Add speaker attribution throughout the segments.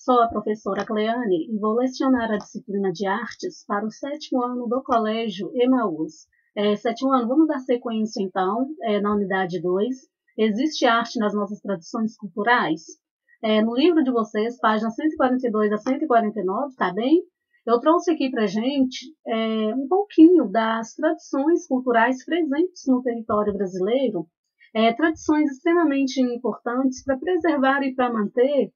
Speaker 1: sou a professora Cleane e vou lecionar a disciplina de artes para o 7º ano do Colégio Emaús. 7º ano, vamos dar sequência então, na unidade 2. Existe arte nas nossas tradições culturais? No livro de vocês, páginas 142 a 149, tá bem? Eu trouxe aqui para gente um pouquinho das tradições culturais presentes no território brasileiro, tradições extremamente importantes para preservar e para manter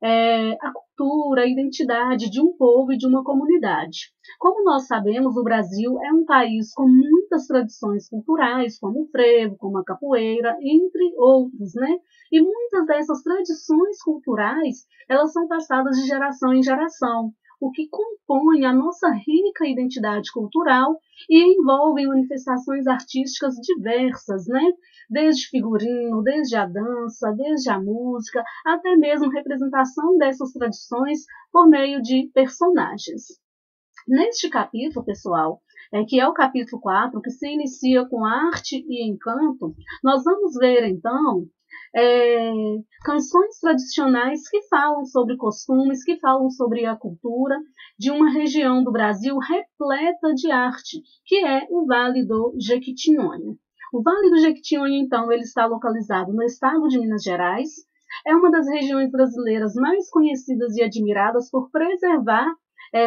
Speaker 1: a cultura, a identidade de um povo e de uma comunidade. Como nós sabemos, o Brasil é um país com muitas tradições culturais, como o frevo, como a capoeira, entre outros, né? E muitas dessas tradições culturais, elas são passadas de geração em geração, o que compõe a nossa rica identidade cultural e envolvem manifestações artísticas diversas, né? Desde figurino, desde a dança, desde a música, até mesmo representação dessas tradições por meio de personagens. Neste capítulo, pessoal, que é o capítulo 4, que se inicia com arte e encanto, nós vamos ver, então, canções tradicionais que falam sobre costumes, que falam sobre a cultura de uma região do Brasil repleta de arte, que é o Vale do Jequitinhonha. O Vale do Jequitinhonha, então, ele está localizado no estado de Minas Gerais. É uma das regiões brasileiras mais conhecidas e admiradas por preservar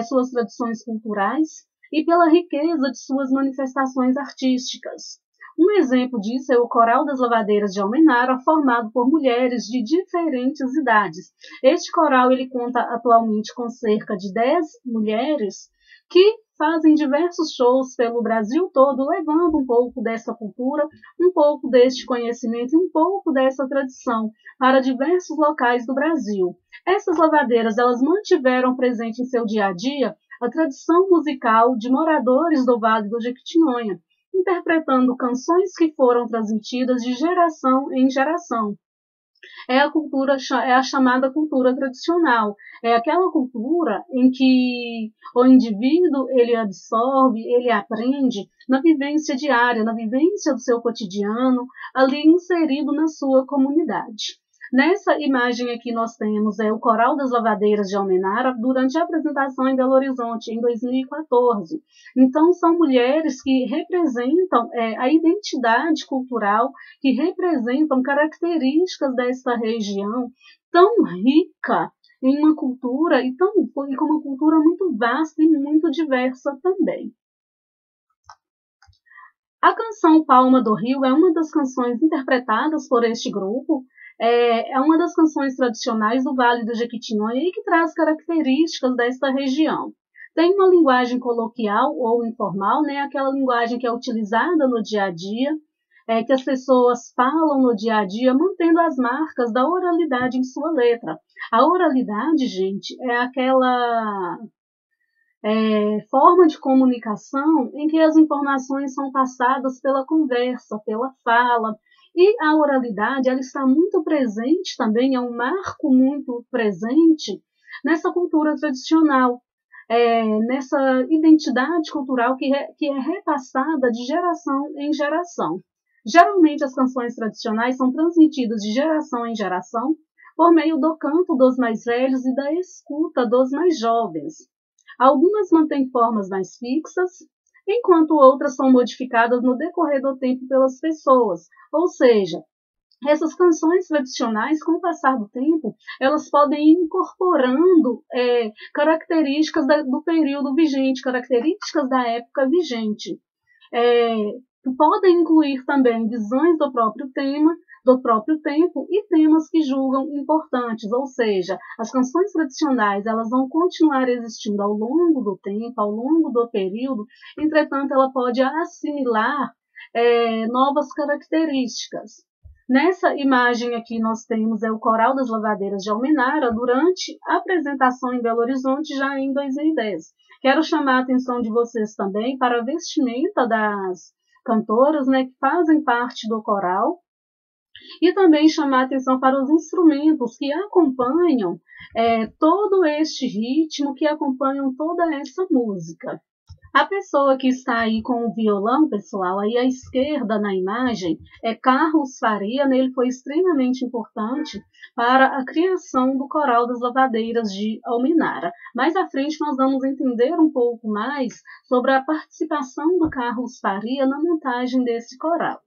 Speaker 1: suas tradições culturais e pela riqueza de suas manifestações artísticas. Um exemplo disso é o Coral das Lavadeiras de Almenara, formado por mulheres de diferentes idades. Este coral ele conta atualmente com cerca de 10 mulheres que fazem diversos shows pelo Brasil todo, levando um pouco dessa cultura, um pouco deste conhecimento e um pouco dessa tradição para diversos locais do Brasil. Essas lavadeiras elas mantiveram presente em seu dia a dia a tradição musical de moradores do Vale do Jequitinhonha, interpretando canções que foram transmitidas de geração em geração. É a chamada cultura tradicional. É aquela cultura em que o indivíduo ele absorve, ele aprende na vivência diária, na vivência do seu cotidiano, ali inserido na sua comunidade. Nessa imagem aqui nós temos o Coral das Lavadeiras de Almenara durante a apresentação em Belo Horizonte, em 2014. Então, são mulheres que representam a identidade cultural, que representam características desta região tão rica em uma cultura e com uma cultura muito vasta e muito diversa também. A canção Palma do Rio é uma das canções interpretadas por este grupo. É uma das canções tradicionais do Vale do Jequitinhonha e que traz características desta região. Tem uma linguagem coloquial ou informal, né? Aquela linguagem que é utilizada no dia a dia, que as pessoas falam no dia a dia, mantendo as marcas da oralidade em sua letra. A oralidade, gente, é aquela forma de comunicação em que as informações são passadas pela conversa, pela fala. E a oralidade ela está muito presente também, é um marco muito presente nessa cultura tradicional, nessa identidade cultural que é repassada de geração em geração. Geralmente as canções tradicionais são transmitidas de geração em geração por meio do canto dos mais velhos e da escuta dos mais jovens. Algumas mantêm formas mais fixas, enquanto outras são modificadas no decorrer do tempo pelas pessoas. Ou seja, essas canções tradicionais, com o passar do tempo, elas podem ir incorporando características do período vigente, características da época vigente. Podem incluir também visões do próprio tema, do próprio tempo e temas que julgam importantes, ou seja, as canções tradicionais elas vão continuar existindo ao longo do tempo, ao longo do período, entretanto ela pode assimilar novas características. Nessa imagem aqui nós temos o Coral das Lavadeiras de Almenara durante a apresentação em Belo Horizonte já em 2010. Quero chamar a atenção de vocês também para a vestimenta das cantoras, né, que fazem parte do coral, e também chamar a atenção para os instrumentos que acompanham todo este ritmo, que acompanham toda essa música. A pessoa que está aí com o violão, pessoal, aí à esquerda na imagem, é Carlos Faria, né? Ele foi extremamente importante para a criação do Coral das Lavadeiras de Almenara. Mais à frente nós vamos entender um pouco mais sobre a participação do Carlos Faria na montagem desse coral.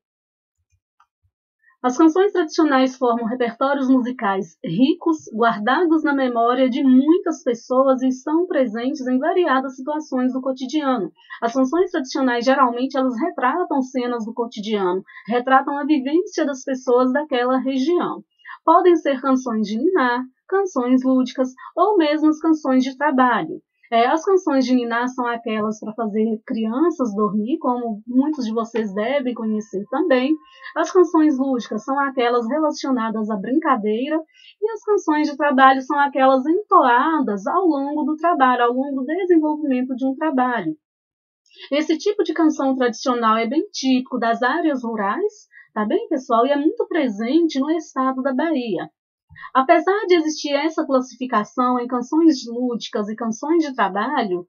Speaker 1: As canções tradicionais formam repertórios musicais ricos, guardados na memória de muitas pessoas e estão presentes em variadas situações do cotidiano. As canções tradicionais, geralmente, elas retratam cenas do cotidiano, retratam a vivência das pessoas daquela região. Podem ser canções de ninar, canções lúdicas ou mesmo as canções de trabalho. As canções de ninar são aquelas para fazer crianças dormir, como muitos de vocês devem conhecer também. As canções lúdicas são aquelas relacionadas à brincadeira e as canções de trabalho são aquelas entoadas ao longo do trabalho, ao longo do desenvolvimento de um trabalho. Esse tipo de canção tradicional é bem típico das áreas rurais, tá bem, pessoal? E é muito presente no estado da Bahia. Apesar de existir essa classificação em canções lúdicas e canções de trabalho,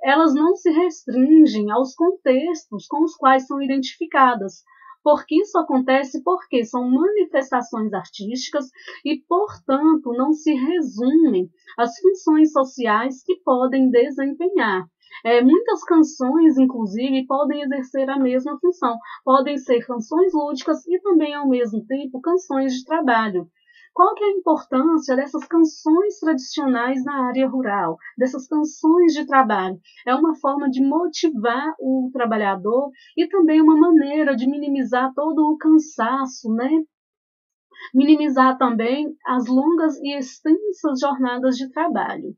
Speaker 1: elas não se restringem aos contextos com os quais são identificadas, porque isso acontece porque são manifestações artísticas e, portanto, não se resumem às funções sociais que podem desempenhar. Muitas canções, inclusive, podem exercer a mesma função, podem ser canções lúdicas e também, ao mesmo tempo, canções de trabalho. Qual que é a importância dessas canções tradicionais na área rural, dessas canções de trabalho? É uma forma de motivar o trabalhador e também uma maneira de minimizar todo o cansaço, né? Minimizar também as longas e extensas jornadas de trabalho.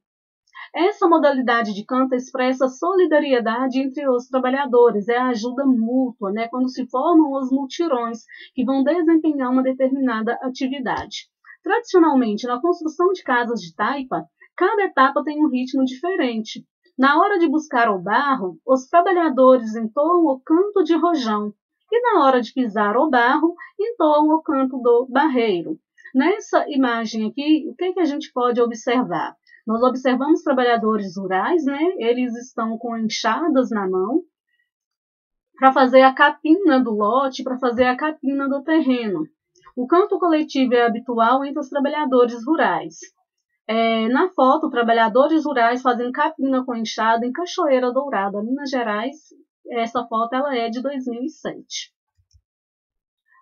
Speaker 1: Essa modalidade de canto expressa solidariedade entre os trabalhadores, é a ajuda mútua, né? Quando se formam os mutirões que vão desempenhar uma determinada atividade. Tradicionalmente, na construção de casas de taipa, cada etapa tem um ritmo diferente. Na hora de buscar o barro, os trabalhadores entoam o canto de rojão, e na hora de pisar o barro, entoam o canto do barreiro. Nessa imagem aqui, o que a gente pode observar? Nós observamos trabalhadores rurais, né? Eles estão com enxadas na mão para fazer a capina do lote, para fazer a capina do terreno. O canto coletivo é habitual entre os trabalhadores rurais. Na foto, trabalhadores rurais fazem capina com enxada em Cachoeira Dourada, Minas Gerais. Essa foto ela é de 2007.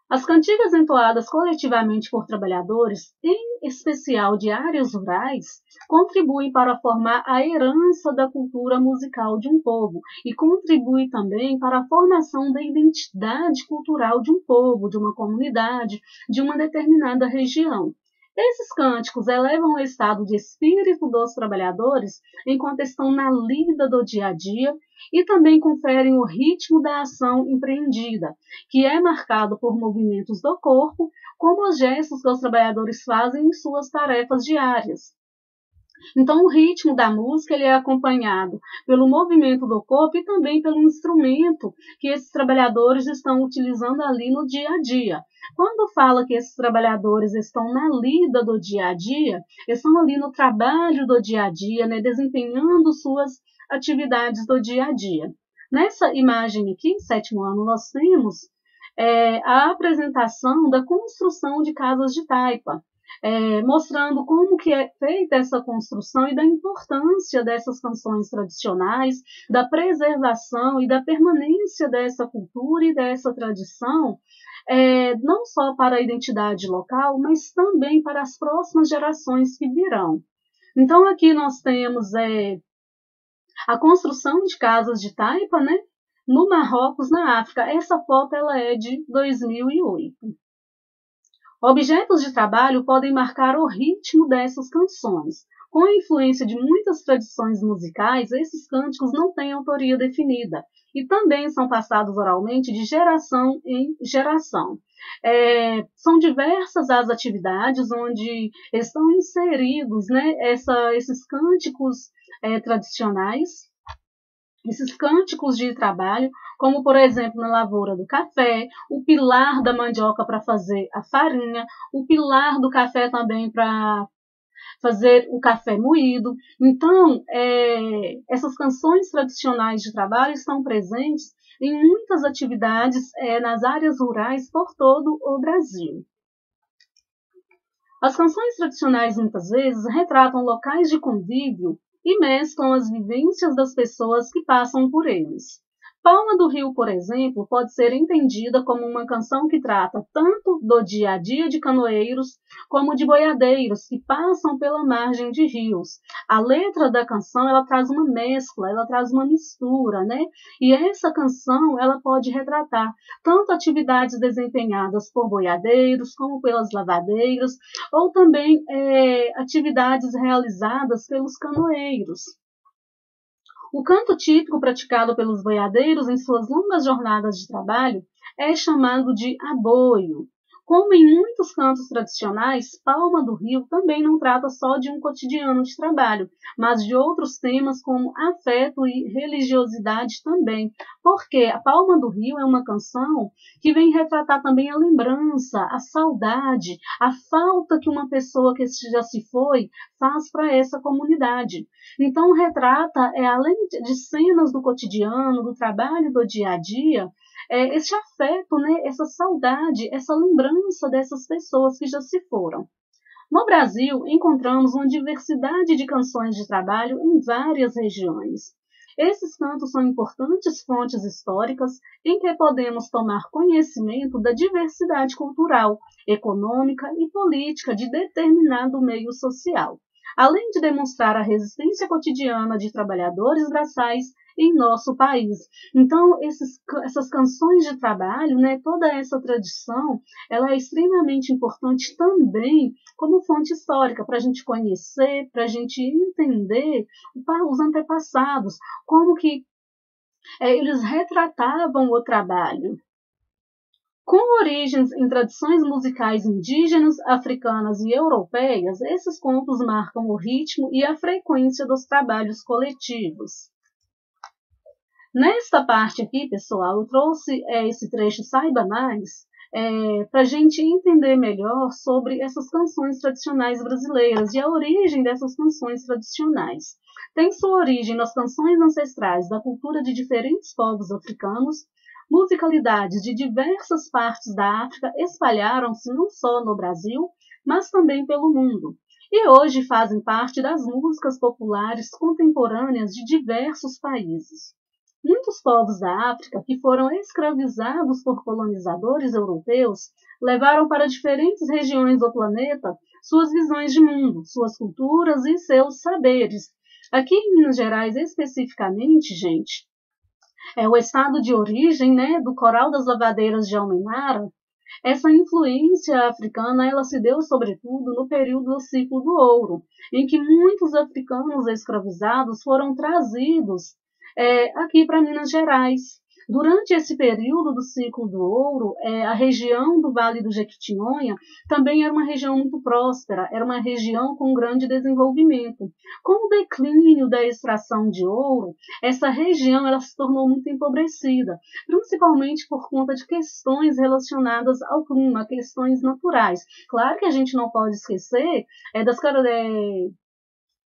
Speaker 1: As cantigas entoadas coletivamente por trabalhadores, em especial de áreas rurais, contribuem para formar a herança da cultura musical de um povo e contribuem também para a formação da identidade cultural de um povo, de uma comunidade, de uma determinada região. Esses cânticos elevam o estado de espírito dos trabalhadores enquanto estão na lida do dia a dia e também conferem o ritmo da ação empreendida, que é marcado por movimentos do corpo, como os gestos que os trabalhadores fazem em suas tarefas diárias. Então, o ritmo da música ele é acompanhado pelo movimento do corpo e também pelo instrumento que esses trabalhadores estão utilizando ali no dia a dia. Quando fala que esses trabalhadores estão na lida do dia a dia, estão ali no trabalho do dia a dia, né, desempenhando suas atividades do dia a dia. Nessa imagem aqui, 7º ano, nós temos a apresentação da construção de casas de taipa, mostrando como que é feita essa construção e da importância dessas canções tradicionais, da preservação e da permanência dessa cultura e dessa tradição, não só para a identidade local, mas também para as próximas gerações que virão. Então, aqui nós temos a construção de casas de taipa, né, no Marrocos, na África. Essa foto ela é de 2008. Objetos de trabalho podem marcar o ritmo dessas canções. Com a influência de muitas tradições musicais, esses cânticos não têm autoria definida e também são passados oralmente de geração em geração. São diversas as atividades onde estão inseridos, né, esses cânticos tradicionais, esses cânticos de trabalho, como, por exemplo, na lavoura do café, o pilar da mandioca para fazer a farinha, o pilar do café também para fazer o café moído. Então, essas canções tradicionais de trabalho estão presentes em muitas atividades nas áreas rurais por todo o Brasil. As canções tradicionais muitas vezes retratam locais de convívio e mesclam as vivências das pessoas que passam por eles. Palma do Rio, por exemplo, pode ser entendida como uma canção que trata tanto do dia a dia de canoeiros como de boiadeiros que passam pela margem de rios. A letra da canção ela traz uma mescla, ela traz uma mistura, né? E essa canção ela pode retratar tanto atividades desempenhadas por boiadeiros como pelas lavadeiras, ou também atividades realizadas pelos canoeiros. O canto típico praticado pelos boiadeiros em suas longas jornadas de trabalho é chamado de aboio. Como em muitos cantos tradicionais, Palma do Rio também não trata só de um cotidiano de trabalho, mas de outros temas como afeto e religiosidade também, porque a Palma do Rio é uma canção que vem retratar também a lembrança, a saudade, a falta que uma pessoa que já se foi faz para essa comunidade. Então retrata, além de cenas do cotidiano, do trabalho do dia a dia, esse afeto, né, essa saudade, essa lembrança dessas pessoas que já se foram. No Brasil, encontramos uma diversidade de canções de trabalho em várias regiões. Esses cantos são importantes fontes históricas em que podemos tomar conhecimento da diversidade cultural, econômica e política de determinado meio social, além de demonstrar a resistência cotidiana de trabalhadores braçais em nosso país. Então, essas canções de trabalho, né, toda essa tradição, ela é extremamente importante também como fonte histórica, para a gente conhecer, para a gente entender os antepassados, como que eles retratavam o trabalho. Com origens em tradições musicais indígenas, africanas e europeias, esses contos marcam o ritmo e a frequência dos trabalhos coletivos. Nesta parte aqui, pessoal, eu trouxe esse trecho Saiba Mais para a gente entender melhor sobre essas canções tradicionais brasileiras e a origem dessas canções tradicionais. Tem sua origem nas canções ancestrais da cultura de diferentes povos africanos. Musicalidades de diversas partes da África espalharam-se não só no Brasil, mas também pelo mundo. E hoje fazem parte das músicas populares contemporâneas de diversos países. Muitos povos da África que foram escravizados por colonizadores europeus levaram para diferentes regiões do planeta suas visões de mundo, suas culturas e seus saberes. Aqui em Minas Gerais, especificamente, gente, o estado de origem, né, do Coral das Lavadeiras de Almenara. Essa influência africana ela se deu sobretudo no período do ciclo do ouro, em que muitos africanos escravizados foram trazidos aqui para Minas Gerais. Durante esse período do ciclo do ouro, a região do Vale do Jequitinhonha também era uma região muito próspera, era uma região com grande desenvolvimento. Com o declínio da extração de ouro, essa região ela se tornou muito empobrecida, principalmente por conta de questões relacionadas ao clima, questões naturais. Claro que a gente não pode esquecer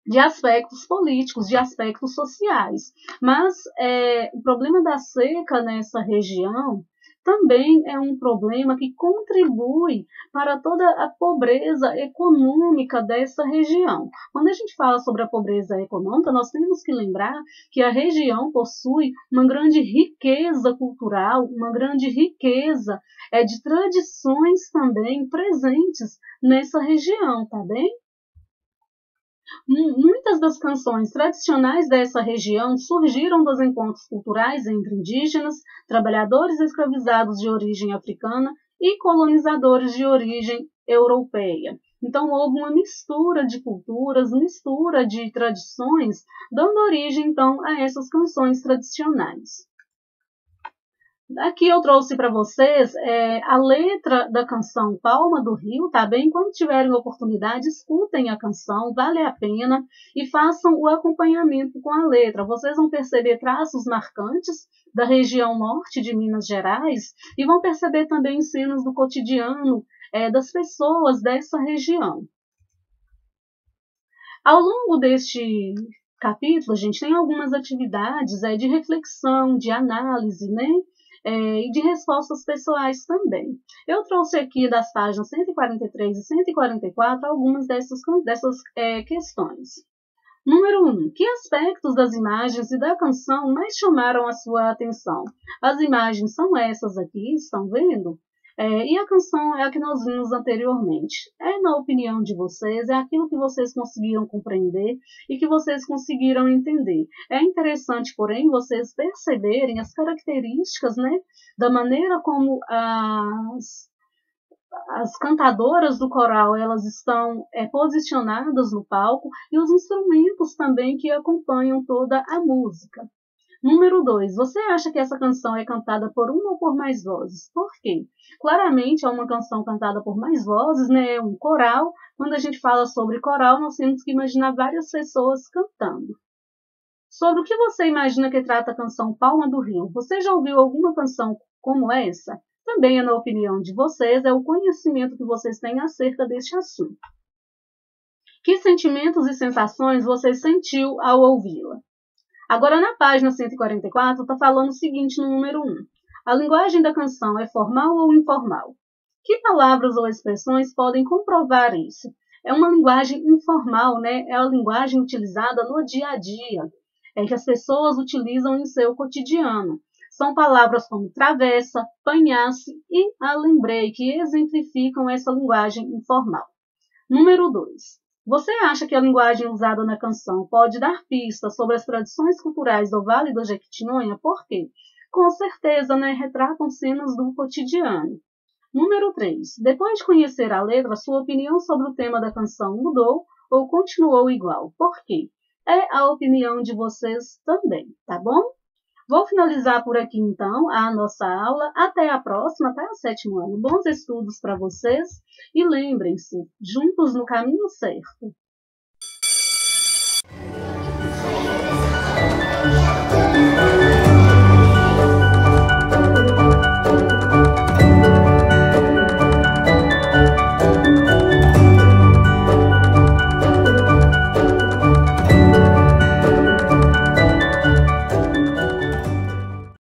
Speaker 1: de aspectos políticos, de aspectos sociais. Mas o problema da seca nessa região também é um problema que contribui para toda a pobreza econômica dessa região. Quando a gente fala sobre a pobreza econômica, nós temos que lembrar que a região possui uma grande riqueza cultural, uma grande riqueza de tradições também presentes nessa região, tá bem? Muitas das canções tradicionais dessa região surgiram dos encontros culturais entre indígenas, trabalhadores escravizados de origem africana e colonizadores de origem europeia. Então, houve uma mistura de culturas, mistura de tradições, dando origem, então, a essas canções tradicionais. Aqui eu trouxe para vocês a letra da canção Palma do Rio, tá bem? Quando tiverem oportunidade, escutem a canção, vale a pena, e façam o acompanhamento com a letra. Vocês vão perceber traços marcantes da região norte de Minas Gerais e vão perceber também cenas do cotidiano das pessoas dessa região. Ao longo deste capítulo, a gente tem algumas atividades de reflexão, de análise, né? E de respostas pessoais também. Eu trouxe aqui das páginas 143 e 144 algumas dessas questões. Número 1. Que aspectos das imagens e da canção mais chamaram a sua atenção? As imagens são essas aqui, estão vendo? E a canção é a que nós vimos anteriormente. Na opinião de vocês, é aquilo que vocês conseguiram compreender e que vocês conseguiram entender. É interessante, porém, vocês perceberem as características, né, da maneira como as cantadoras do coral elas estão posicionadas no palco e os instrumentos também que acompanham toda a música. Número 2. Você acha que essa canção é cantada por uma ou por mais vozes? Por quê? Claramente é uma canção cantada por mais vozes, né? É um coral. Quando a gente fala sobre coral, nós temos que imaginar várias pessoas cantando. Sobre o que você imagina que trata a canção Palma do Rio? Você já ouviu alguma canção como essa? Também é na opinião de vocês, é o conhecimento que vocês têm acerca deste assunto. Que sentimentos e sensações você sentiu ao ouvi-la? Agora, na página 144, está falando o seguinte no número 1. A linguagem da canção é formal ou informal? Que palavras ou expressões podem comprovar isso? É uma linguagem informal, né? É a linguagem utilizada no dia a dia, que as pessoas utilizam em seu cotidiano. São palavras como travessa, panhasse e alembrei, que exemplificam essa linguagem informal. Número 2. Você acha que a linguagem usada na canção pode dar pistas sobre as tradições culturais do Vale do Jequitinhonha? Por quê? Com certeza, né? Retratam cenas do cotidiano. Número 3. Depois de conhecer a letra, sua opinião sobre o tema da canção mudou ou continuou igual? Por quê? É a opinião de vocês também, tá bom? Vou finalizar por aqui, então, a nossa aula. Até a próxima, até o 7º ano. Bons estudos para vocês e lembrem-se, juntos no caminho certo.